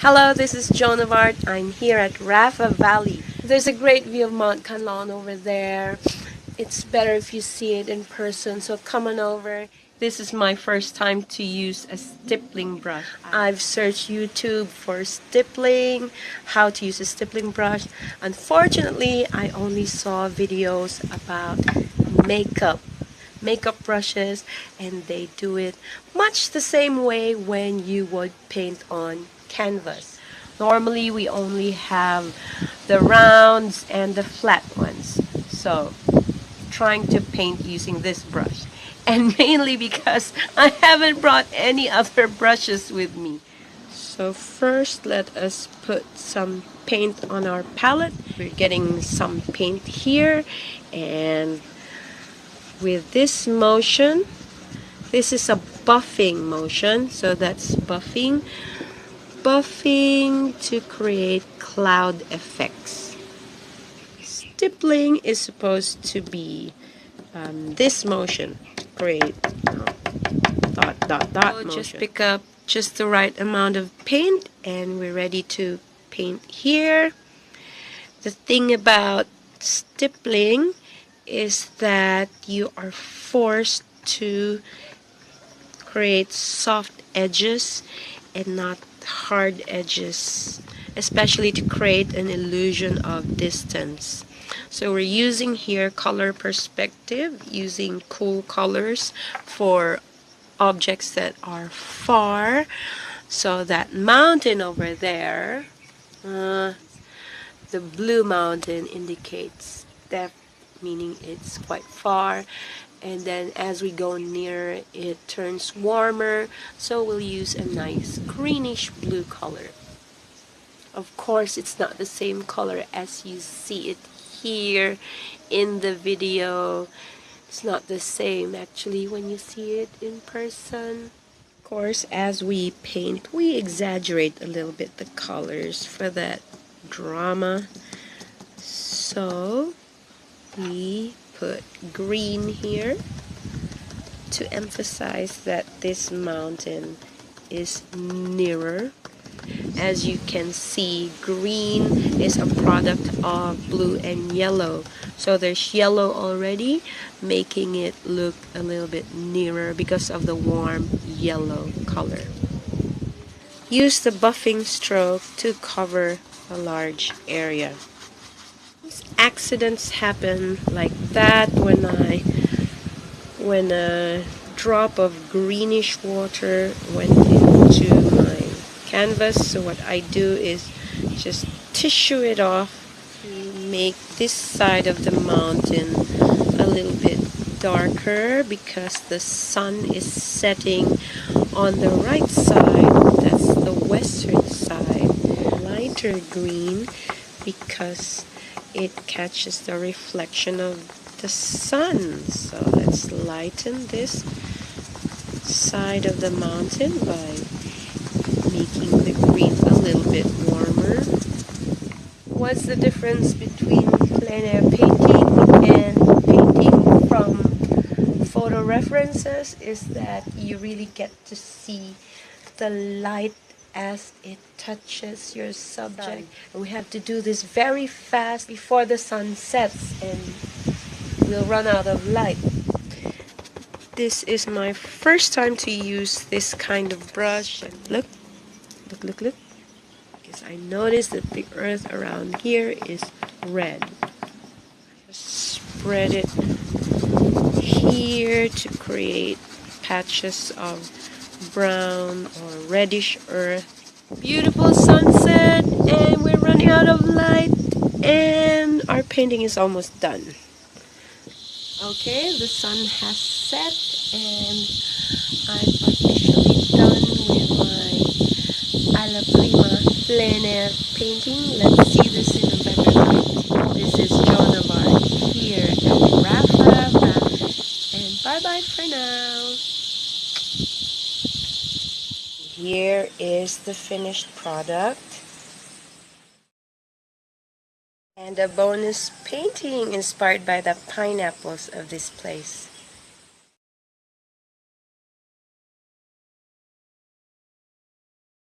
Hello, this is Joan of Art. I'm here at Rapha Valley. There's a great view of Mount Canlaon over there. It's better if you see it in person, so come on over. This is my first time to use a stippling brush. I've searched YouTube for stippling, how to use a stippling brush. Unfortunately, I only saw videos about makeup brushes, and they do it much the same way when you would paint on canvas. Normally we only have the rounds and the flat ones, so trying to paint using this brush, and mainly because I haven't brought any other brushes with me. So first let us put some paint on our palette. We're getting some paint here, and with this motion, this is a buffing motion, so that's buffing to create cloud effects. Stippling is supposed to be this motion, create dot motion. Just pick up just the right amount of paint and we're ready to paint here. The thing about stippling is that you are forced to create soft edges and not hard edges, especially to create an illusion of distance. So we're using here color perspective, using cool colors for objects that are far. So that mountain over there, the blue mountain indicates depth, meaning it's quite far, and then as we go nearer it turns warmer, so we'll use a nice greenish blue color. Of course it's not the same color as you see it here in the video. It's not the same actually when you see it in person. Of course, as we paint, we exaggerate a little bit the colors for that drama. So we put green here to emphasize that this mountain is nearer. As you can see, green is a product of blue and yellow. So there's yellow already, making it look a little bit nearer because of the warm yellow color. Use the buffing stroke to cover a large area. Accidents happen like that when a drop of greenish water went into my canvas. So what I do is just tissue it off to make this side of the mountain a little bit darker because the sun is setting on the right side, that's the western side. Lighter green because it catches the reflection of the sun. So let's lighten this side of the mountain by making the green a little bit warmer. What's the difference between plein air painting and painting from photo references is that you really get to see the light as it touches your subject. And we have to do this very fast before the sun sets and we'll run out of light. This is my first time to use this kind of brush. Look. Because I noticed that the earth around here is red. Just spread it here to create patches of brown or reddish earth. Beautiful sunset, and we're running out of light, and our painting is almost done. Okay, the sun has set and I'm officially done with my alla prima plein air painting. Let's see this in a better light. This is Joan of Art here at Rapha Valley, and bye bye for now. Here is the finished product. And a bonus painting inspired by the pineapples of this place.